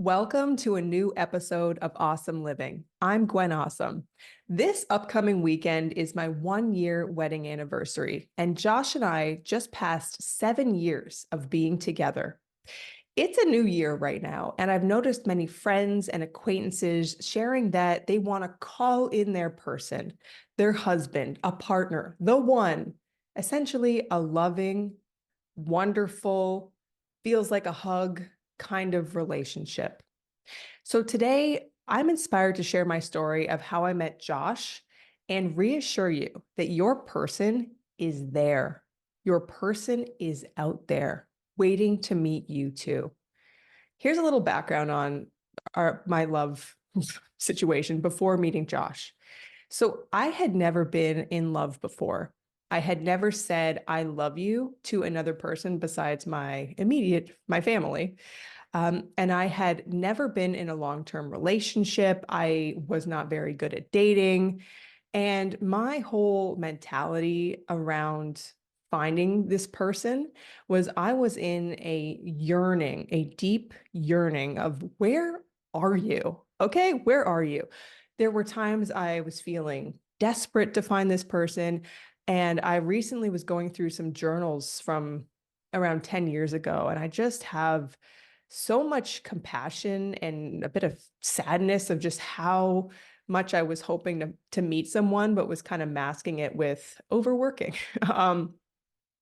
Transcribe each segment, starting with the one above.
Welcome to a new episode of Aussem Living. I'm Gwen Aussem. This upcoming weekend is my 1-year wedding anniversary, and Josh and I just passed 7 years of being together. It's a new year right now, and I've noticed many friends and acquaintances sharing that they want to call in their person, their husband, a partner, the one, essentially a loving, wonderful, feels like a hug kind of relationship. So today, I'm inspired to share my story of how I met Josh and reassure you that your person is there. Your person is out there waiting to meet you too. Here's a little background on my love situation before meeting Josh. So I had never been in love before. I had never said I love you to another person besides my family. And I had never been in a long-term relationship. I was not very good at dating. And my whole mentality around finding this person was I was in a yearning, a deep yearning of where are you? Okay, where are you? There were times I was feeling desperate to find this person. And I recently was going through some journals from around 10 years ago, and I just have so much compassion and a bit of sadness of just how much I was hoping to meet someone, but was kind of masking it with overworking. um,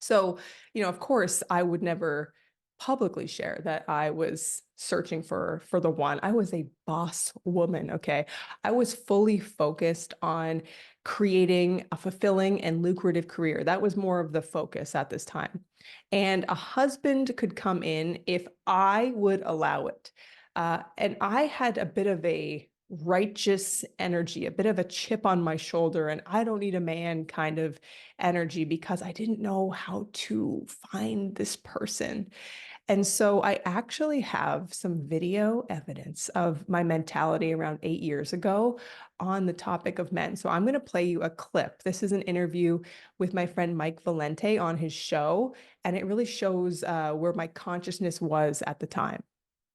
so, of course, I would never publicly share that I was searching for the one. I was a boss woman, okay? I was fully focused on creating a fulfilling and lucrative career. That was more of the focus at this time. And a husband could come in if I would allow it. And I had a bit of a righteous energy, a bit of a chip on my shoulder, and I don't need a man kind of energy because I didn't know how to find this person. And so I actually have some video evidence of my mentality around 8 years ago on the topic of men. So I'm going to play you a clip. This is an interview with my friend Mike Valente on his show, and it really shows where my consciousness was at the time.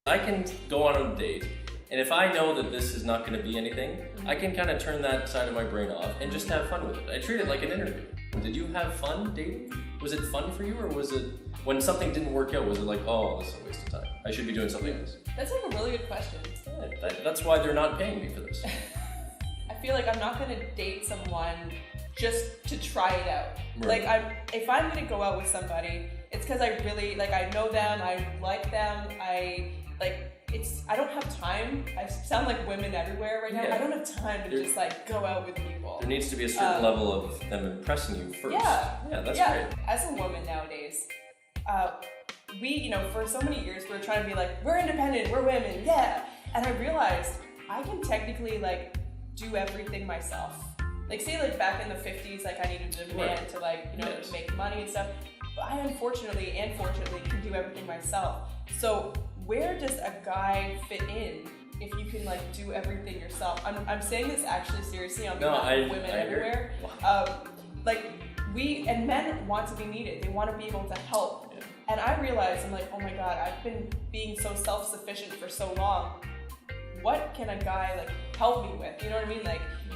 I can go on a date, and if I know that this is not going to be anything, I can kind of turn that side of my brain off and just have fun with it. I treat it like an interview. Did you have fun dating? Was it fun for you, or was it, when something didn't work out, was it like, oh, this is a waste of time, I should be doing something else? That's like a really good question. Yeah, that's why they're not paying me for this. I feel like I'm not gonna date someone just to try it out. Right. If I'm gonna go out with somebody, it's because I really, I know them, I like them, I don't have time. I sound like women everywhere right now. Yeah. I don't have time to just go out with people. There needs to be a certain level of them impressing you first. Yeah, that's great. As a woman nowadays, we, for so many years, we're trying to be like, we're independent, we're women, yeah. And I realized I can technically do everything myself. Say back in the 50s, I needed a man to Yes. make money and stuff. But I unfortunately and fortunately can do everything myself. So where does a guy fit in if you can do everything yourself? I'm saying this actually seriously on behalf of women everywhere. We and men want to be needed. They want to be able to help. Yeah. And I realized, I'm like, oh my God, I've been being so self-sufficient for so long. What can a guy help me with? You know what I mean?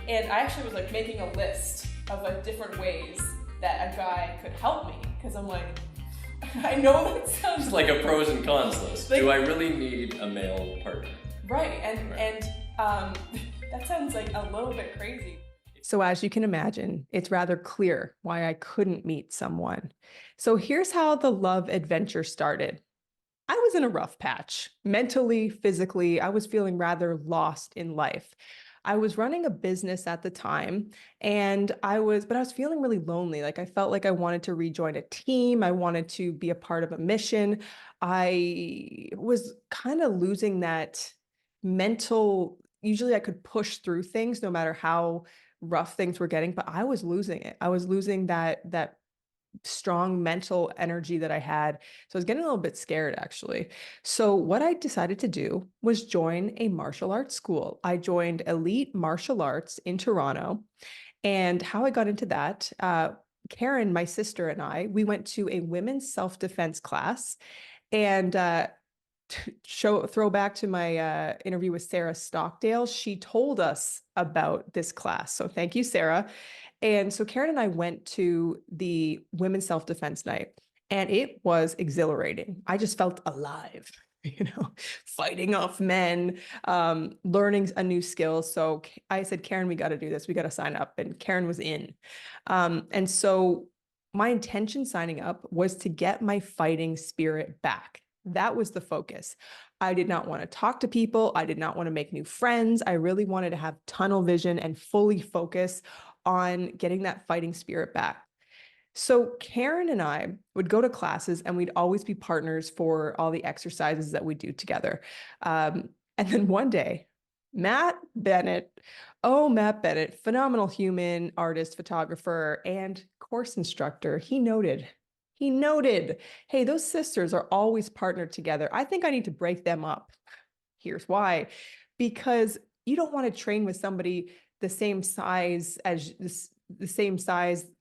And I actually was making a list of different ways that a guy could help me, because I'm I know that sounds It's like a pros and cons list. Do I really need a male partner? right, and that sounds a little bit crazy. So as you can imagine, it's rather clear why I couldn't meet someone. So here's how the love adventure started. I was in a rough patch. Mentally, physically, I was feeling rather lost in life. I was running a business at the time, but I was feeling really lonely. I felt like I wanted to rejoin a team. I wanted to be a part of a mission. I was kind of losing that usually I could push through things no matter how rough things were getting, but I was losing it. I was losing that strong mental energy that I had. So I was getting a little bit scared, actually. So what I decided to do was join a martial arts school. I joined Elite Martial Arts in Toronto. And how I got into that, Karen, my sister, and we went to a women's self-defense class. And throw back to my interview with Sarah Stockdale. She told us about this class. So thank you, Sarah. And so Karen and I went to the women's self-defense night, and it was exhilarating. I just felt alive, fighting off men, learning a new skill. So I said, Karen, we got to do this. We got to sign up. And Karen was in. And so my intention signing up was to get my fighting spirit back. That was the focus. I did not want to talk to people. I did not want to make new friends. I really wanted to have tunnel vision and fully focus on getting that fighting spirit back. So Karen and I would go to classes, and we'd always be partners for all the exercises that we do together. And then one day, Matt Bennett, phenomenal human, artist, photographer, and course instructor, he noted, hey, those sisters are always partnered together. I think I need to break them up. Here's why. Because you don't want to train with somebody the same size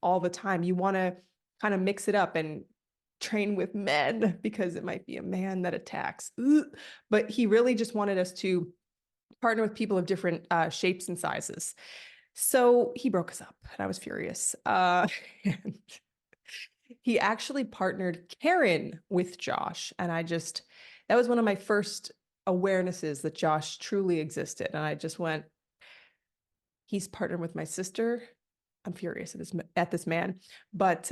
all the time. You want to kind of mix it up and train with men, because it might be a man that attacks. But he really just wanted us to partner with people of different shapes and sizes. So he broke us up, and I was furious. And he actually partnered Karen with Josh. And that was one of my first awarenesses that Josh truly existed. And I just went, he's partnered with my sister. I'm furious at this man, but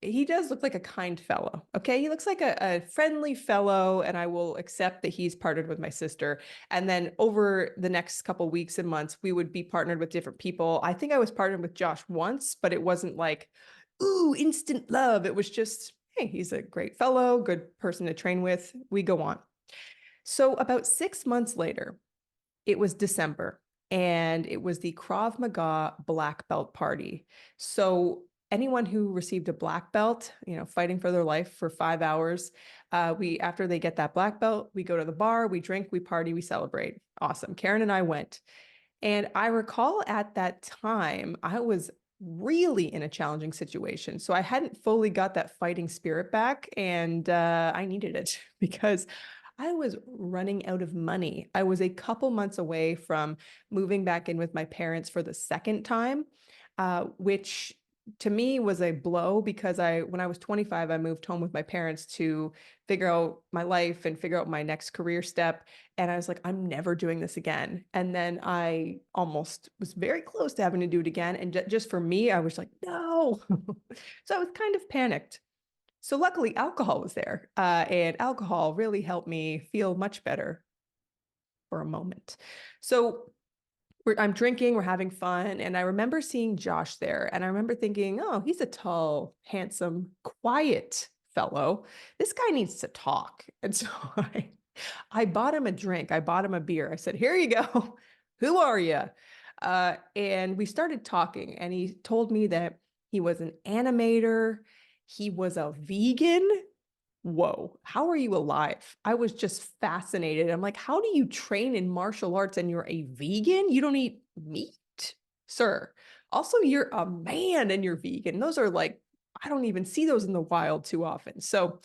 he does look like a kind fellow. Okay. He looks like a friendly fellow, and I will accept that he's partnered with my sister. And then over the next couple weeks and months, we would be partnered with different people. I think I was partnered with Josh once, but it wasn't like, ooh, instant love. It was just, hey, he's a great fellow, good person to train with. We go on. So about 6 months later, it was December, and it was the Krav Maga black belt party. So anyone who received a black belt, fighting for their life for 5 hours, after they get that black belt, we go to the bar, we drink, we party, we celebrate. Awesome. Karen and I went. And I recall at that time, I was really in a challenging situation. So I hadn't fully got that fighting spirit back, and I needed it because I was running out of money. I was a couple months away from moving back in with my parents for the second time, which to me was a blow, because when I was 25, I moved home with my parents to figure out my life and figure out my next career step. And I was like, I'm never doing this again. And then I almost was very close to having to do it again. And just for me, I was like, no. So I was kind of panicked. So luckily alcohol was there, and alcohol really helped me feel much better for a moment. So I'm drinking, we're having fun. And I remember seeing Josh there, and I remember thinking, oh, he's a tall, handsome, quiet fellow. This guy needs to talk. And so I bought him a drink. I bought him a beer. I said, here you go. Who are you? And we started talking, and he told me that he was an animator. He was a vegan. Whoa, how are you alive? I was just fascinated. I'm like, how do you train in martial arts and you're a vegan? You don't eat meat, sir. Also, you're a man and you're vegan. Those are like, I don't even see those in the wild too often. So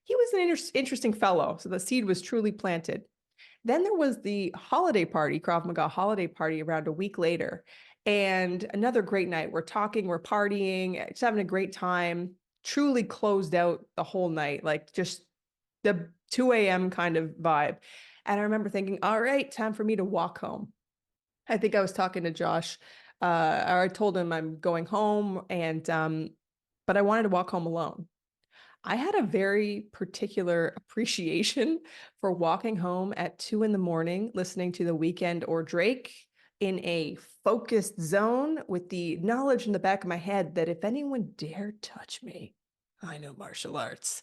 he was an interesting fellow. So the seed was truly planted. Then there was the holiday party, Krav Maga holiday party, around a week later. And another great night. We're talking, we're partying, just having a great time. Truly closed out the whole night, like just the 2 a.m. kind of vibe. And I remember thinking, all right, time for me to walk home. I think I was talking to Josh, or I told him I'm going home, and but I wanted to walk home alone. I had a very particular appreciation for walking home at 2 a.m, listening to The Weeknd or Drake in a focused zone, with the knowledge in the back of my head that if anyone dared touch me, I know martial arts.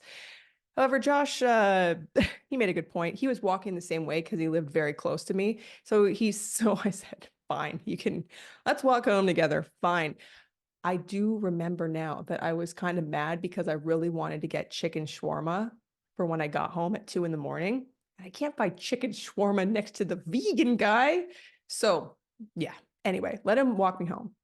However, Josh, he made a good point. He was walking the same way because he lived very close to me. So I said, fine, let's walk home together. Fine. I do remember now that I was kind of mad because I really wanted to get chicken shawarma for when I got home at 2 a.m. I can't buy chicken shawarma next to the vegan guy. So yeah, anyway, let him walk me home.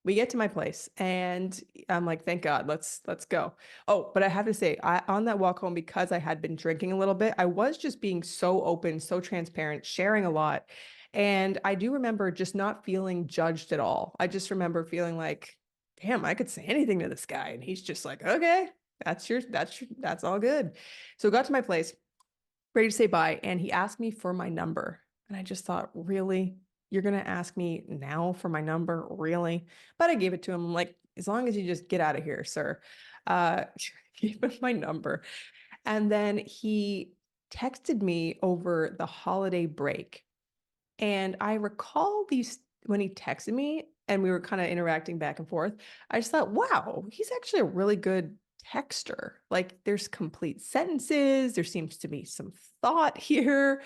We get to my place and I'm like, thank God, let's go. Oh, but I have to say, on that walk home, because I had been drinking a little bit, I was just being so open, so transparent, sharing a lot. And I do remember just not feeling judged at all. I just remember feeling like, damn, I could say anything to this guy. And he's just like, okay, that's all good. So I got to my place, ready to say bye. And he asked me for my number. And I just thought, really? You're going to ask me now for my number? Really? But I gave it to him. I'm like, as long as you just get out of here, sir. Uh, gave him my number. And then he texted me over the holiday break. And I recall these when he texted me and we were kind of interacting back and forth. I just thought, wow, he's actually a really good texter. Like there's complete sentences, there seems to be some thought here.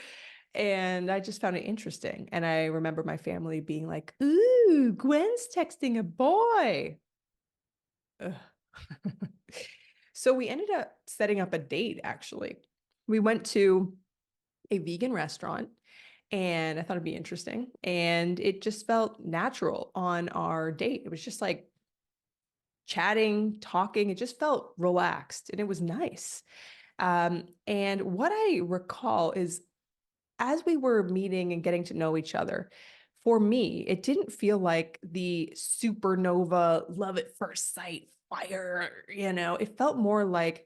And I just found it interesting. And I remember my family being like, ooh, Gwen's texting a boy. So we ended up setting up a date, actually. We went to a vegan restaurant and I thought it'd be interesting. And it just felt natural on our date. It was just like chatting, talking. It just felt relaxed and it was nice. And what I recall is as we were meeting and getting to know each other, for me, it didn't feel like the supernova love at first sight fire, it felt more like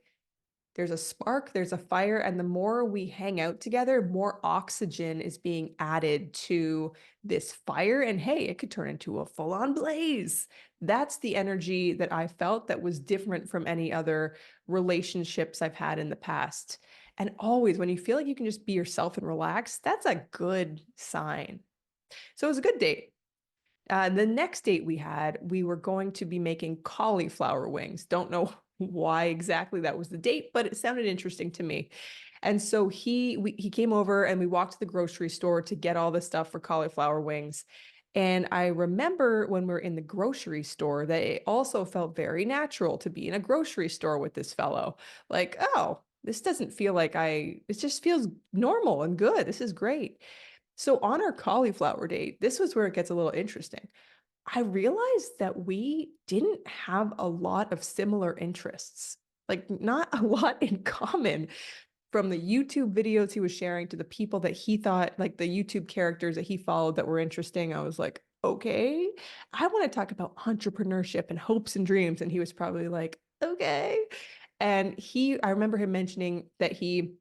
there's a spark, there's a fire, and the more we hang out together, more oxygen is being added to this fire. And hey, it could turn into a full-on blaze. That's the energy that I felt that was different from any other relationships I've had in the past. And always, when you feel like you can just be yourself and relax, that's a good sign. So it was a good date. The next date we had, we were going to be making cauliflower wings. Don't know why exactly that was the date, but it sounded interesting to me. And so he came over and we walked to the grocery store to get all the stuff for cauliflower wings. And I remember when we were in the grocery store that it also felt very natural to be in a grocery store with this fellow. Like, oh, this doesn't feel like it just feels normal and good. This is great. So on our cauliflower date, this was where it gets a little interesting. I realized that we didn't have a lot of similar interests, like not a lot in common from the YouTube videos he was sharing to the people that he thought, like the YouTube characters that he followed that were interesting. I was like, okay, I want to talk about entrepreneurship and hopes and dreams. And he was probably like, okay. And I remember him mentioning that he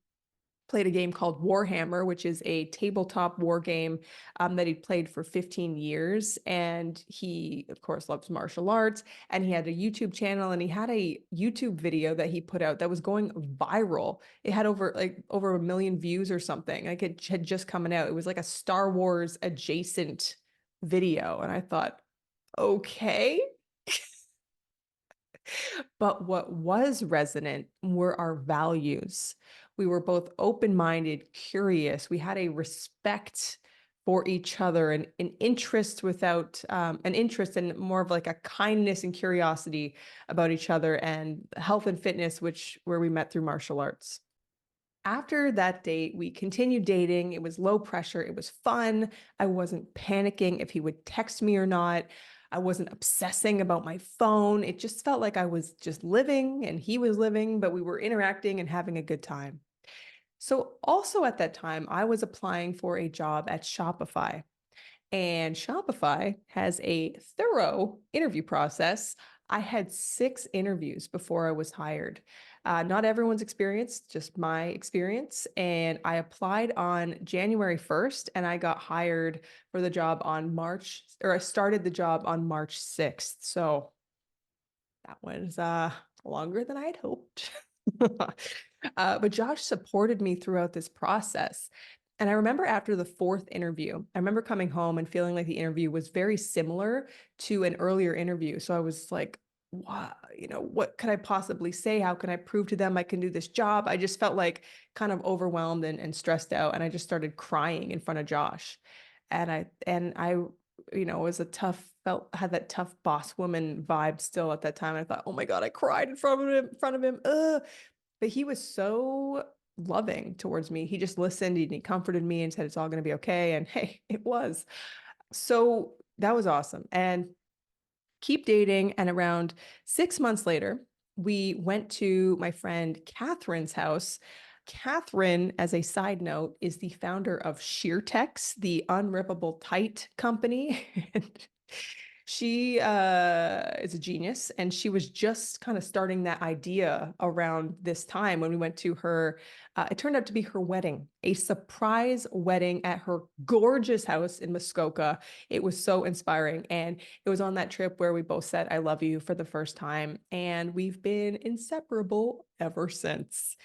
played a game called Warhammer, which is a tabletop war game that he played for 15 years. And he, of course, loves martial arts. And he had a YouTube channel and he had a YouTube video that he put out that was going viral. It had over 1 million views or something. Like it had just coming out. It was like a Star Wars adjacent video. And I thought, okay. But what was resonant were our values. We were both open-minded, curious. We had a respect for each other and an interest without an interest and more of like a kindness and curiosity about each other and health and fitness, where we met through martial arts. After that date, we continued dating. It was low pressure. It was fun. I wasn't panicking if he would text me or not. I wasn't obsessing about my phone. It just felt like I was just living and he was living, but we were interacting and having a good time. So also at that time, I was applying for a job at Shopify. And Shopify has a thorough interview process. I had 6 interviews before I was hired. Not everyone's experience, just my experience. And I applied on January 1st and I got hired for the job I started the job on March 6th. So that was longer than I had hoped. But Josh supported me throughout this process. And I remember after the 4th interview, I remember coming home and feeling like the interview was very similar to an earlier interview. So I was like, what could I possibly say? How can I prove to them I can do this job? I just felt like kind of overwhelmed and stressed out. And I just started crying in front of Josh. And I had that tough boss woman vibe still at that time. I thought, oh my God, I cried in front of him. Ugh. But he was so loving towards me. He just listened and he comforted me and said, it's all going to be okay. And hey, it was. So that was awesome. And keep dating. And around 6 months later, we went to my friend Katherine's house. Katherine, as a side note, is the founder of SheerTex, the unrippable tight company. And she is a genius, and she was just kind of starting that idea around this time when we went to her. It turned out to be her wedding, a surprise wedding at her gorgeous house in Muskoka. It was so inspiring, and it was on that trip where we both said "I love you" for the first time, and we've been inseparable ever since.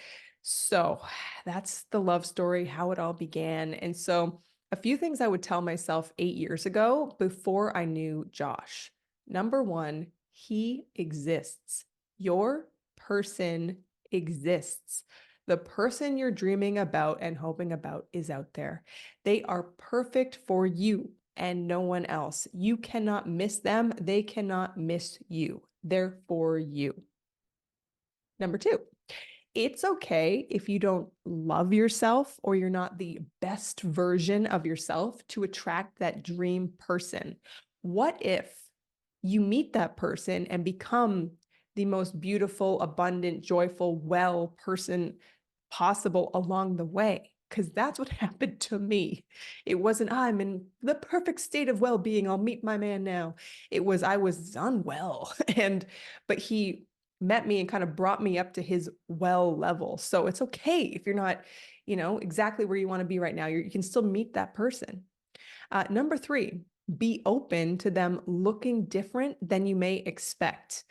So that's the love story, how it all began. And so a few things I would tell myself 8 years ago before I knew Josh. Number one, he exists. Your person exists. The person you're dreaming about and hoping about is out there. They are perfect for you and no one else. You cannot miss them. They cannot miss you. They're for you. Number two, it's okay if you don't love yourself or you're not the best version of yourself to attract that dream person. What if you meet that person and become the most beautiful, abundant, joyful, well person possible along the way? Because that's what happened to me. It wasn't, I'm in the perfect state of well-being, I'll meet my man now. It was, I was unwell. But he met me and kind of brought me up to his well level. So it's okay if you're not, exactly where you want to be right now. You can still meet that person. Number three, be open to them looking different than you may expect.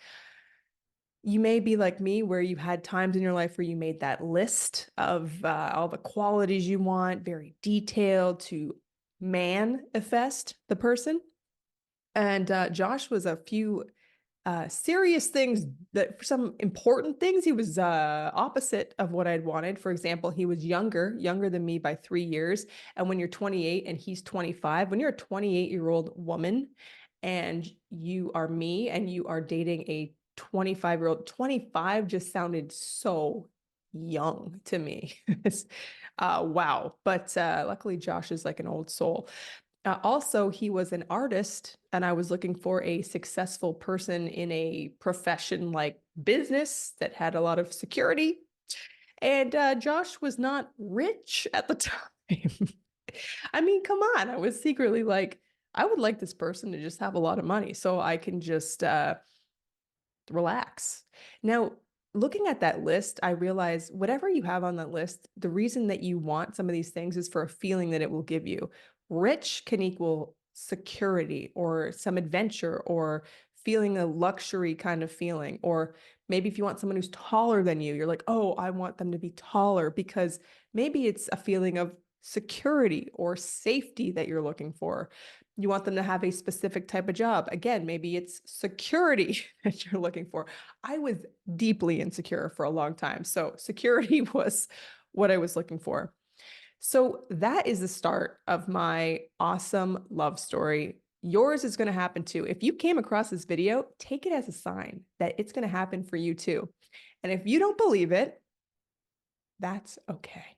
You may be like me, where you had times in your life where you made that list of all the qualities you want, very detailed to manifest the person. And Josh was a few serious things, that for some important things, he was opposite of what I'd wanted. For example, he was younger than me by 3 years. And when you're 28 and he's 25, when you're a 28-year-old woman and you are me and you are dating a 25-year-old, 25 just sounded so young to me. Wow. But luckily Josh is like an old soul. Also, he was an artist, and I was looking for a successful person in a profession like business that had a lot of security. And Josh was not rich at the time. I mean, come on. I was secretly like, I would like this person to just have a lot of money so I can just relax. Now, looking at that list, I realize whatever you have on that list, the reason that you want some of these things is for a feeling that it will give you. Rich can equal security or some adventure or feeling a luxury kind of feeling. Or maybe if you want someone who's taller than you, you're like, oh, I want them to be taller, because maybe it's a feeling of security or safety that you're looking for. You want them to have a specific type of job. Again, maybe it's security that you're looking for. I was deeply insecure for a long time, so security was what I was looking for. So that is the start of my awesome love story. Yours is going to happen too. If you came across this video, take it as a sign that it's going to happen for you too. And if you don't believe it, that's okay.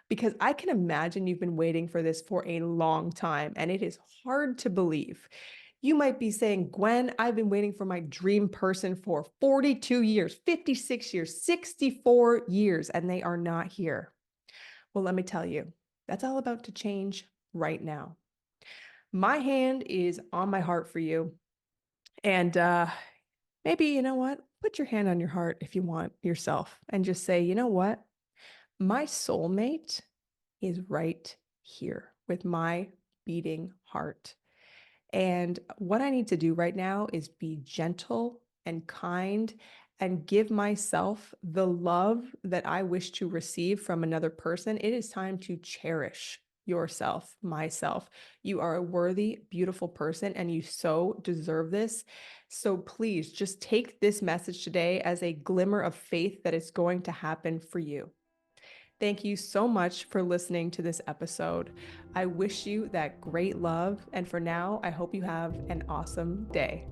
Because I can imagine you've been waiting for this for a long time, and it is hard to believe. You might be saying, Gwen, I've been waiting for my dream person for 42 years, 56 years, 64 years, and they are not here. Well, let me tell you, that's all about to change right now. My hand is on my heart for you. And maybe, you know what? Put your hand on your heart if you want yourself and just say, you know what? My soulmate is right here with my beating heart. And what I need to do right now is be gentle and kind and give myself the love that I wish to receive from another person. It is time to cherish yourself, myself. You are a worthy, beautiful person, and you so deserve this. So please just take this message today as a glimmer of faith that it's going to happen for you. Thank you so much for listening to this episode. I wish you that great love. And for now, I hope you have an awesome day.